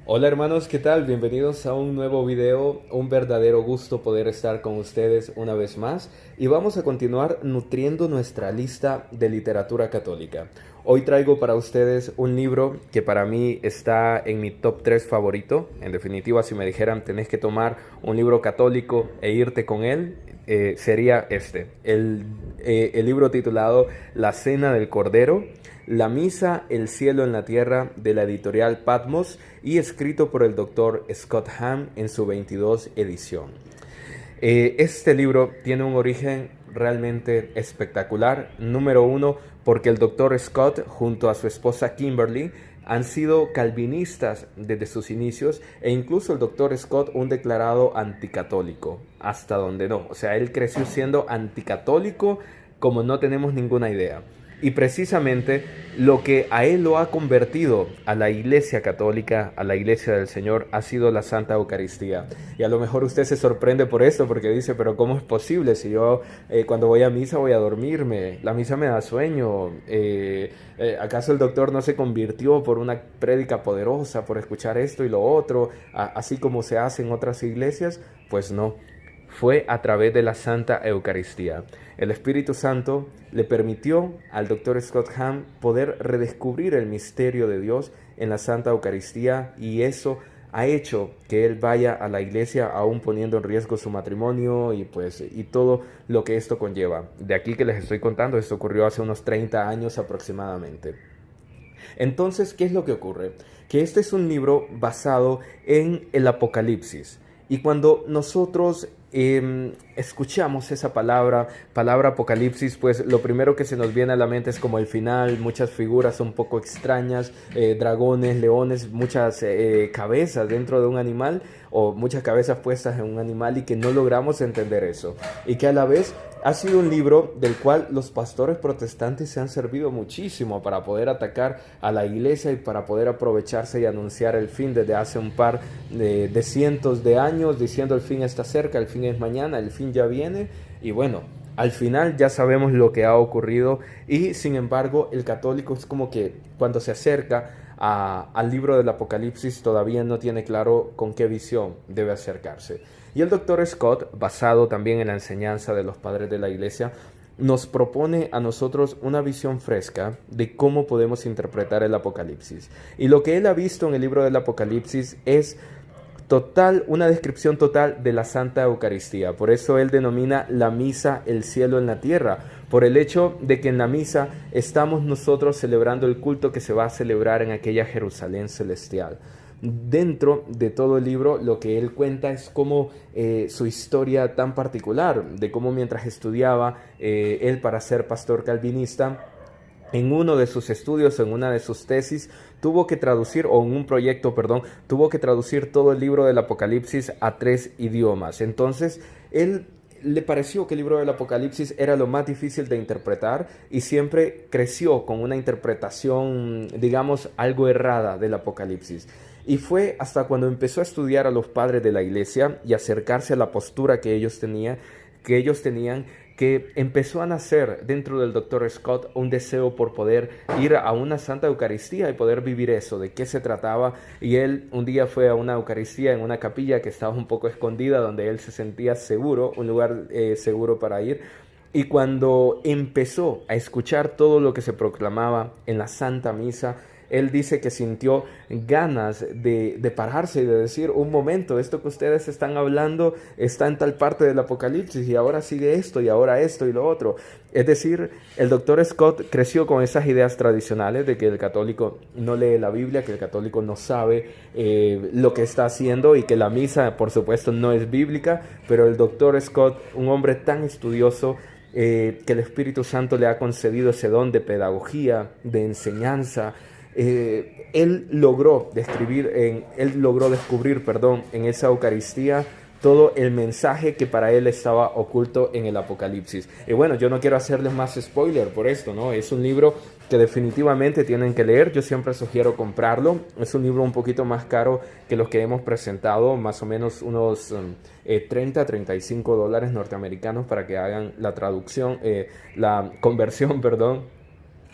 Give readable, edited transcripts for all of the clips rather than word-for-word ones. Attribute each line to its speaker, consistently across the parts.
Speaker 1: Hola hermanos, ¿qué tal? Bienvenidos a un nuevo video, un verdadero gusto poder estar con ustedes una vez más y vamos a continuar nutriendo nuestra lista de literatura católica. Hoy traigo para ustedes un libro que para mí está en mi top 3 favorito. En definitiva, si me dijeran tenés que tomar un libro católico e irte con él, sería este. El libro titulado La Cena del Cordero, la Misa, el Cielo en la Tierra, de la editorial Patmos y escrito por el doctor Scott Hahn en su 22 edición. Este libro tiene un origen realmente espectacular. Número uno, porque el doctor Scott junto a su esposa Kimberly han sido calvinistas desde sus inicios e incluso el doctor Scott un declarado anticatólico, hasta donde no. O sea, él creció siendo anticatólico como no tenemos ninguna idea. Y precisamente lo que a él lo ha convertido a la Iglesia Católica, a la Iglesia del Señor, ha sido la Santa Eucaristía. Y a lo mejor usted se sorprende por esto, porque dice, pero ¿cómo es posible? Si yo cuando voy a misa voy a dormirme, la misa me da sueño. ¿Acaso el doctor no se convirtió por una prédica poderosa, por escuchar esto y lo otro, así como se hace en otras iglesias? Pues no. Fue a través de la Santa Eucaristía. El Espíritu Santo le permitió al Dr. Scott Hahn poder redescubrir el misterio de Dios en la Santa Eucaristía y eso ha hecho que él vaya a la iglesia aún poniendo en riesgo su matrimonio y todo lo que esto conlleva. De aquí que les estoy contando, esto ocurrió hace unos 30 años aproximadamente. Entonces, ¿qué es lo que ocurre? Que este es un libro basado en el Apocalipsis. Y cuando nosotros escuchamos esa palabra apocalipsis, pues lo primero que se nos viene a la mente es como el final, muchas figuras un poco extrañas, dragones, leones, muchas cabezas dentro de un animal o muchas cabezas puestas en un animal y que no logramos entender eso. Y que a la vez ha sido un libro del cual los pastores protestantes se han servido muchísimo para poder atacar a la iglesia y para poder aprovecharse y anunciar el fin desde hace un par de cientos de años, diciendo el fin está cerca, el fin es mañana, el fin ya viene. Y bueno, al final ya sabemos lo que ha ocurrido y sin embargo el católico es como que cuando se acerca al libro del Apocalipsis todavía no tiene claro con qué visión debe acercarse. Y el doctor Scott, basado también en la enseñanza de los padres de la iglesia, nos propone a nosotros una visión fresca de cómo podemos interpretar el Apocalipsis. Y lo que él ha visto en el libro del Apocalipsis es una descripción total de la Santa Eucaristía. Por eso él denomina la misa el cielo en la tierra, por el hecho de que en la misa estamos nosotros celebrando el culto que se va a celebrar en aquella Jerusalén celestial. Dentro de todo el libro lo que él cuenta es como su historia tan particular, de cómo mientras estudiaba él para ser pastor calvinista, en uno de sus estudios, en una de sus tesis, tuvo que traducir, o en un proyecto, perdón, tuvo que traducir todo el libro del Apocalipsis a 3 idiomas. Entonces, él le pareció que el libro del Apocalipsis era lo más difícil de interpretar y siempre creció con una interpretación, digamos, algo errada del Apocalipsis. Y fue hasta cuando empezó a estudiar a los padres de la iglesia y acercarse a la postura que ellos tenían, que empezó a nacer dentro del Dr. Scott un deseo por poder ir a una Santa Eucaristía y poder vivir eso, de qué se trataba. Y él un día fue a una Eucaristía en una capilla que estaba un poco escondida, donde él se sentía seguro, un lugar seguro para ir. Y cuando empezó a escuchar todo lo que se proclamaba en la Santa Misa, él dice que sintió ganas de pararse y de decir, un momento, esto que ustedes están hablando está en tal parte del Apocalipsis y ahora sigue esto y ahora esto y lo otro. Es decir, el doctor Scott creció con esas ideas tradicionales de que el católico no lee la Biblia, que el católico no sabe lo que está haciendo y que la misa, por supuesto, no es bíblica, pero el doctor Scott, un hombre tan estudioso, que el Espíritu Santo le ha concedido ese don de pedagogía, de enseñanza, él logró descubrir, en esa Eucaristía todo el mensaje que para él estaba oculto en el Apocalipsis. Y bueno, yo no quiero hacerles más spoiler por esto, ¿no? Es un libro que definitivamente tienen que leer. Yo siempre sugiero comprarlo. Es un libro un poquito más caro que los que hemos presentado, más o menos unos 30 a 35 dólares norteamericanos para que hagan la traducción, la conversión, perdón.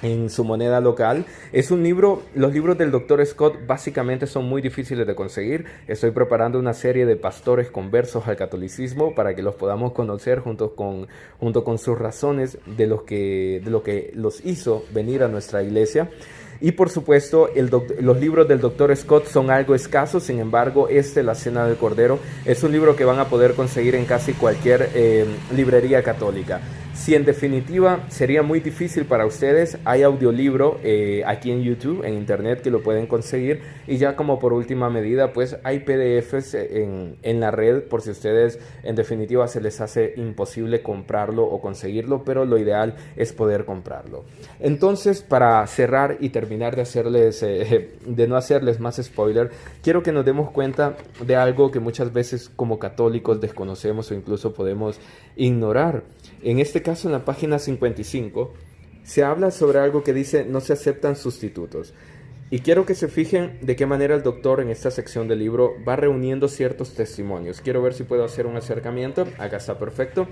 Speaker 1: en su moneda local. Es un libro, los libros del Dr. Scott básicamente son muy difíciles de conseguir. Estoy preparando una serie de pastores conversos al catolicismo para que los podamos conocer junto con sus razones de lo que los hizo venir a nuestra iglesia. Y por supuesto, los libros del Dr. Scott son algo escasos. Sin embargo, La Cena del Cordero, es un libro que van a poder conseguir en casi cualquier librería católica. Si en definitiva sería muy difícil para ustedes, hay audiolibro aquí en YouTube, en internet, que lo pueden conseguir. Y ya como por última medida, pues hay PDFs en la red por si ustedes en definitiva se les hace imposible comprarlo o conseguirlo, pero lo ideal es poder comprarlo. Entonces, para cerrar y terminar de no hacerles más spoiler, quiero que nos demos cuenta de algo que muchas veces como católicos desconocemos o incluso podemos ignorar. En este caso, en la página 55, se habla sobre algo que dice: no se aceptan sustitutos. Y quiero que se fijen de qué manera el doctor en esta sección del libro va reuniendo ciertos testimonios. Quiero ver si puedo hacer un acercamiento. Acá está, perfecto.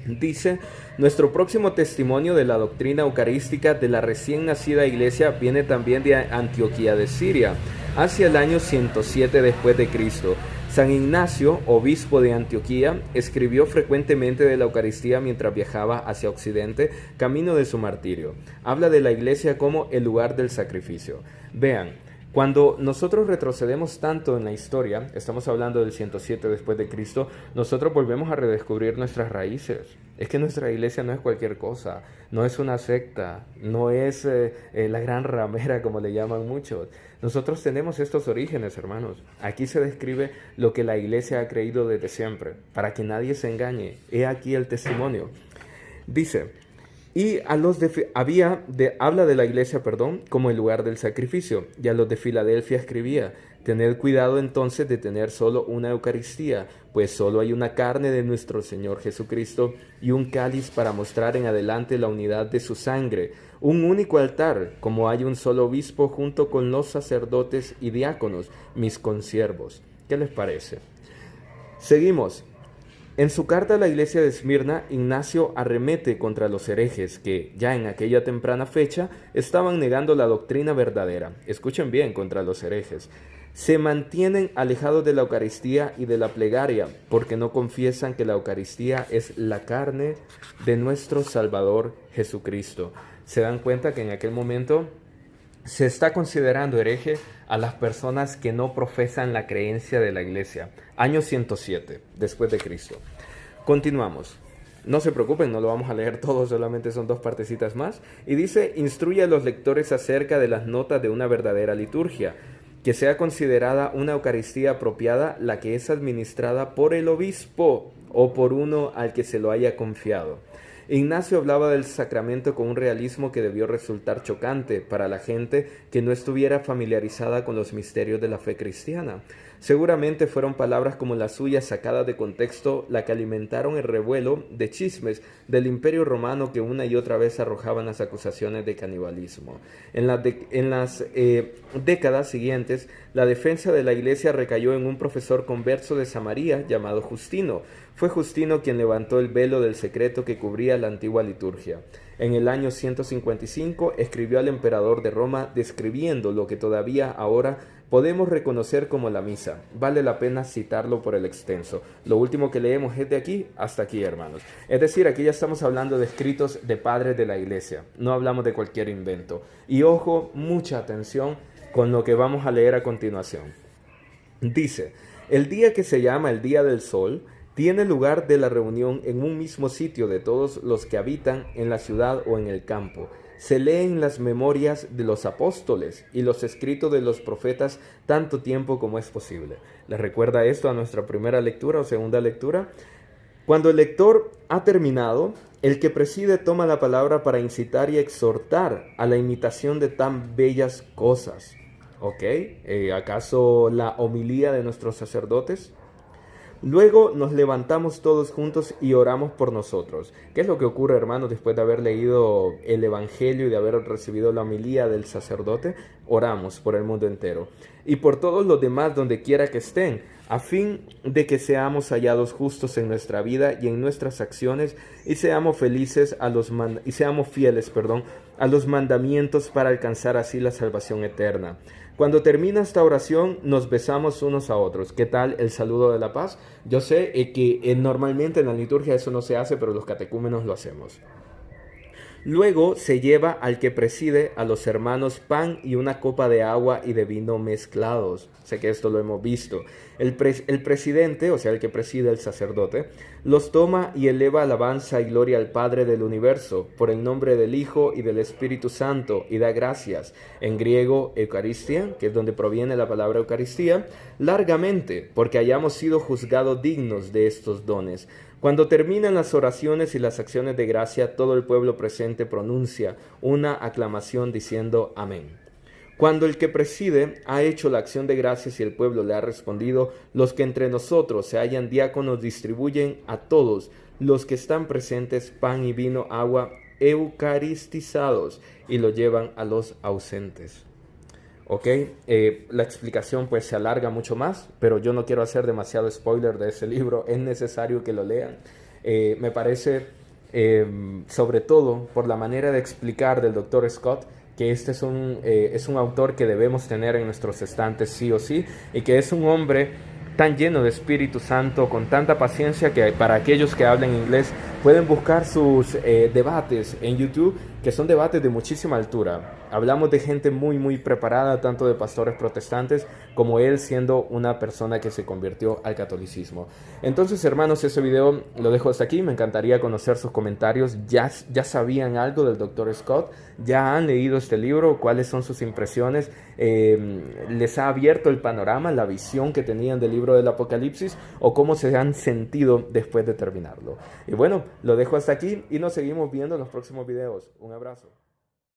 Speaker 1: Dice: nuestro próximo testimonio de la doctrina eucarística de la recién nacida iglesia viene también de Antioquía de Siria, hacia el año 107 después de Cristo. San Ignacio, obispo de Antioquía, escribió frecuentemente de la Eucaristía mientras viajaba hacia Occidente, camino de su martirio. Habla de la iglesia como el lugar del sacrificio. Vean, cuando nosotros retrocedemos tanto en la historia, estamos hablando del 107 después de Cristo, nosotros volvemos a redescubrir nuestras raíces. Es que nuestra iglesia no es cualquier cosa, no es una secta, no es la gran ramera como le llaman muchos. Nosotros tenemos estos orígenes, hermanos. Aquí se describe lo que la iglesia ha creído desde siempre, para que nadie se engañe. He aquí el testimonio. Dice: y habla de la iglesia, como el lugar del sacrificio. Y a los de Filadelfia escribía: tened cuidado entonces de tener solo una Eucaristía, pues solo hay una carne de nuestro Señor Jesucristo y un cáliz para mostrar en adelante la unidad de su sangre, un único altar, como hay un solo obispo junto con los sacerdotes y diáconos, mis consiervos. ¿Qué les parece? Seguimos. En su carta a la iglesia de Esmirna, Ignacio arremete contra los herejes que, ya en aquella temprana fecha, estaban negando la doctrina verdadera. Escuchen bien, contra los herejes. Se mantienen alejados de la Eucaristía y de la plegaria, porque no confiesan que la Eucaristía es la carne de nuestro Salvador Jesucristo. ¿Se dan cuenta que en aquel momento se está considerando hereje a las personas que no profesan la creencia de la iglesia? Año 107 después de Cristo. Continuamos. No se preocupen, no lo vamos a leer todo, solamente son 2 partecitas más. Y dice: instruye a los lectores acerca de las notas de una verdadera liturgia, que sea considerada una Eucaristía apropiada la que es administrada por el obispo o por uno al que se lo haya confiado. Ignacio hablaba del sacramento con un realismo que debió resultar chocante para la gente que no estuviera familiarizada con los misterios de la fe cristiana. Seguramente fueron palabras como las suyas sacadas de contexto la que alimentaron el revuelo de chismes del Imperio Romano que una y otra vez arrojaban las acusaciones de canibalismo. En las décadas siguientes, la defensa de la iglesia recayó en un profesor converso de Samaria llamado Justino. Fue Justino quien levantó el velo del secreto que cubría la antigua liturgia. En el año 155 escribió al emperador de Roma describiendo lo que todavía ahora podemos reconocer como la misa. Vale la pena citarlo por el extenso. Lo último que leemos es de aquí hasta aquí, hermanos. Es decir, aquí ya estamos hablando de escritos de padres de la iglesia. No hablamos de cualquier invento. Y ojo, mucha atención con lo que vamos a leer a continuación. Dice: el día que se llama el Día del Sol tiene lugar de la reunión en un mismo sitio de todos los que habitan en la ciudad o en el campo. Se leen las memorias de los apóstoles y los escritos de los profetas tanto tiempo como es posible. ¿Les recuerda esto a nuestra primera lectura o segunda lectura? Cuando el lector ha terminado, el que preside toma la palabra para incitar y exhortar a la imitación de tan bellas cosas. ¿Ok? ¿Acaso la homilía de nuestros sacerdotes? Luego nos levantamos todos juntos y oramos por nosotros. ¿Qué es lo que ocurre, hermanos, después de haber leído el Evangelio y de haber recibido la homilía del sacerdote? Oramos por el mundo entero y por todos los demás donde quiera que estén, a fin de que seamos hallados justos en nuestra vida y en nuestras acciones y seamos felices y seamos fieles, a los mandamientos para alcanzar así la salvación eterna. Cuando termina esta oración, nos besamos unos a otros. ¿Qué tal el saludo de la paz? Yo sé que normalmente en la liturgia eso no se hace, pero los catecúmenos lo hacemos. Luego se lleva al que preside a los hermanos pan y una copa de agua y de vino mezclados. Sé que esto lo hemos visto. El presidente, o sea, el que preside el sacerdote, los toma y eleva alabanza y gloria al Padre del universo, por el nombre del Hijo y del Espíritu Santo, y da gracias, en griego Eucaristía, que es donde proviene la palabra Eucaristía, largamente, porque hayamos sido juzgados dignos de estos dones. Cuando terminan las oraciones y las acciones de gracia, todo el pueblo presente pronuncia una aclamación diciendo amén. Cuando el que preside ha hecho la acción de gracias y el pueblo le ha respondido, los que entre nosotros se hallan diáconos distribuyen a todos los que están presentes pan y vino, agua, eucaristizados, y lo llevan a los ausentes. Ok, la explicación pues se alarga mucho más, pero yo no quiero hacer demasiado spoiler de ese libro, es necesario que lo lean. Me parece, sobre todo por la manera de explicar del Dr. Scott, que este es un autor que debemos tener en nuestros estantes sí o sí, y que es un hombre tan lleno de Espíritu Santo, con tanta paciencia, que para aquellos que hablan inglés pueden buscar sus debates en YouTube, que son debates de muchísima altura. Hablamos de gente muy muy preparada, tanto de pastores protestantes como él, siendo una persona que se convirtió al catolicismo. Entonces, hermanos, ese video lo dejo hasta aquí. Me encantaría conocer sus comentarios. ¿Ya sabían algo del Dr. Scott? ¿Ya han leído este libro? ¿Cuáles son sus impresiones? ¿Les ha abierto el panorama, la visión que tenían del libro del Apocalipsis? ¿O cómo se han sentido después de terminarlo? Y bueno, lo dejo hasta aquí y nos seguimos viendo en los próximos videos. Un abrazo.